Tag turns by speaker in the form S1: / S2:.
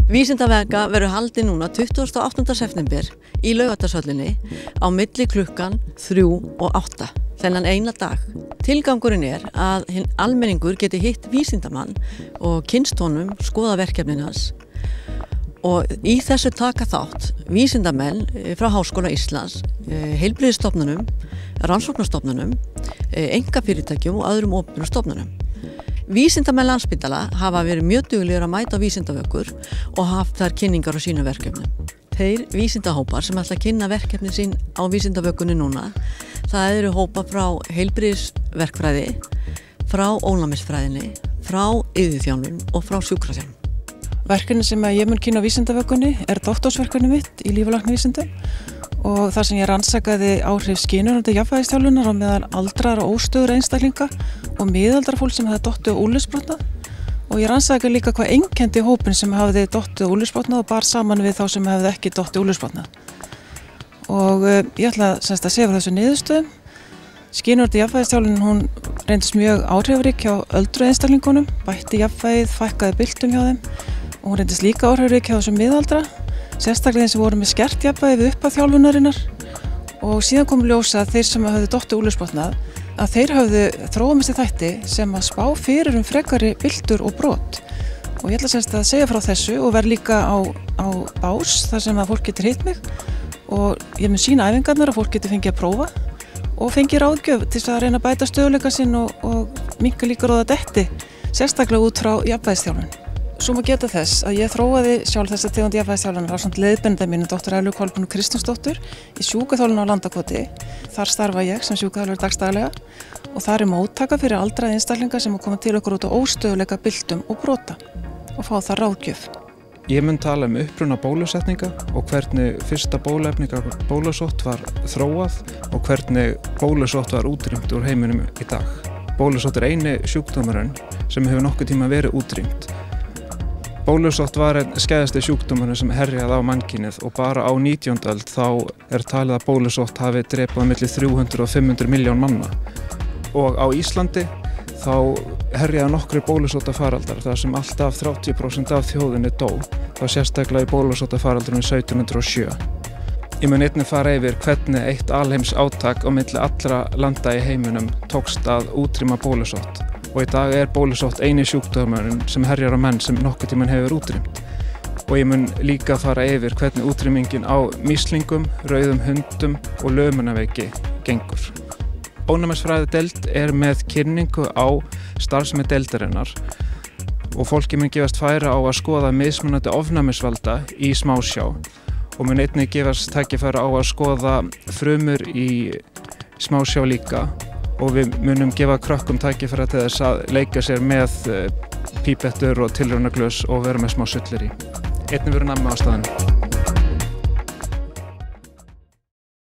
S1: Vísindavaka verður haldið núna 28. september í Laugardalshöllinni á milli klukkan 3 og 8 þennan eina dag. Tilgangurinn að hinn almenningur geti hitt vísindamann og kynnst honum, skoða verkefnin hans. Og í þessu taka þátt vísindamenn frá Háskóla Íslands, heilbrigðisstofnunum, rannsóknarstofnunum, einkafyrirtækjum og öðrum opinberum stofnunum. Vísindamenn Landspítala hafa verið mjög duglegir að mæta vísindavökur og haft þær kynningar á sínum verkefnum. Þeir vísindahópar sem ætla að kynna verkefnin sín á vísindavökunni núna, það eru hópar frá heilbrigðisverkfræði, frá ónæmisfræðinni, frá iðjuþjálfun og frá sjúkraþjálfun.
S2: Verkefni sem ég mun kynna á vísindavökunni doktorsverkefni mitt í líflæknavísindum og þar sem ég rannsakaði áhrif skynjunandi jafnvægisþjálfunar á meðal aldraðra og óstöðugra einstaklinga og miðaldra fólk sem hefði dottið og úlfsbrotnað. Og ég rannsakaði líka hvað einkenndi hópinn sem hafði dottið og úlfsbrotnað og bar saman við þá sem hefði ekki dottið og úlfsbrotnað. Og ég ætla að segja frá þessu niðurstöðum. Skynjunandi jafnvægisþjálfunin hún reyndist mjög áhrifarík hjá öldru einstaklingunum, bætti jafnvægið, fækkaði byltum hjá þeim og hún reyndist líka áhrifarík hjá þessum miðaldra. Sérstaklega þeim sem voru með skert jafnvægi við upphaf þjálfunarinnar og síðan kom ljósa að þeir sem höfðu dottið úlfsbrotnað að þeir höfðu þróamesti þætti sem að spá fyrir frekari byltur og brot. Og ég ætla að segja frá þessu og verð líka á bás þar sem að fólk getur hitt mig og ég mun sýna æfingarnar að fólk getur fengið að prófa og fengið ráðgjöf til að reyna að bæta stöðuleika sinn og minnka líkur á það detti, sérstaklega út frá jafnvægisþjálfun. Svo má geta þess að ég þróaði sjálf þessa tegund jafnvægisþjálfunar ásamt leiðbeinanda mínu, dr. Elvu Kolbrúnu Kristinsdóttur, í sjúkraþjálfun á Landakoti. Þar starfa ég sem sjúkraþjálfari dagsdaglega og þar móttaka fyrir aldraða einstaklinga sem koma til okkur út á óstöðuleika byltum og brota og fá það ráðgjöf.
S3: Ég mun tala uppruna bólusetninga og hvernig fyrsta bóluefninga bólusótt var þróað og hvernig bólusótt var útrýmt úr heiminum í dag. Bólusótt eini sjúkdómurinn sem hefur nokkuð tíma verið útrýmt. Bólusótt var einn skæðasti sjúkdómurinn sem herjaði á mannkynið og bara á 19. öld þá talið að bólusótt hafi drepað milli 300 og 500 miljón manna. Og á Íslandi þá herjaði nokkrir bólusóttafaraldrar þar sem alltaf 30% af þjóðinni dó. Það var sérstaklega í bólusóttafaraldrinum 1707. Ég mun einnig fara yfir hvernig eitt alheims átak á milli allra landa í heiminum tókst að útrýma bólusótt. Og í dag bólusótt eini sjúkdómurinn sem herjar á menn sem nokkuð tímann hefur útrýmt. Og ég mun líka fara yfir hvernig útrýmingin á míslingum, rauðum hundum og lömunarveiki gengur. Ónæmisfræðideild með kynningu á starfsemi deildarinnar og fólki mun gefast færi á að skoða mismunandi ofnæmisvalda í smásjá og mun einnig gefast tækifæri á að skoða frumur í smásjá líka og við munum gefa krökkum tækifæri til þess að leika sér með pípettur og tilraunaglös og vera með smá sullir í. Einnig verður nammi á staðinn.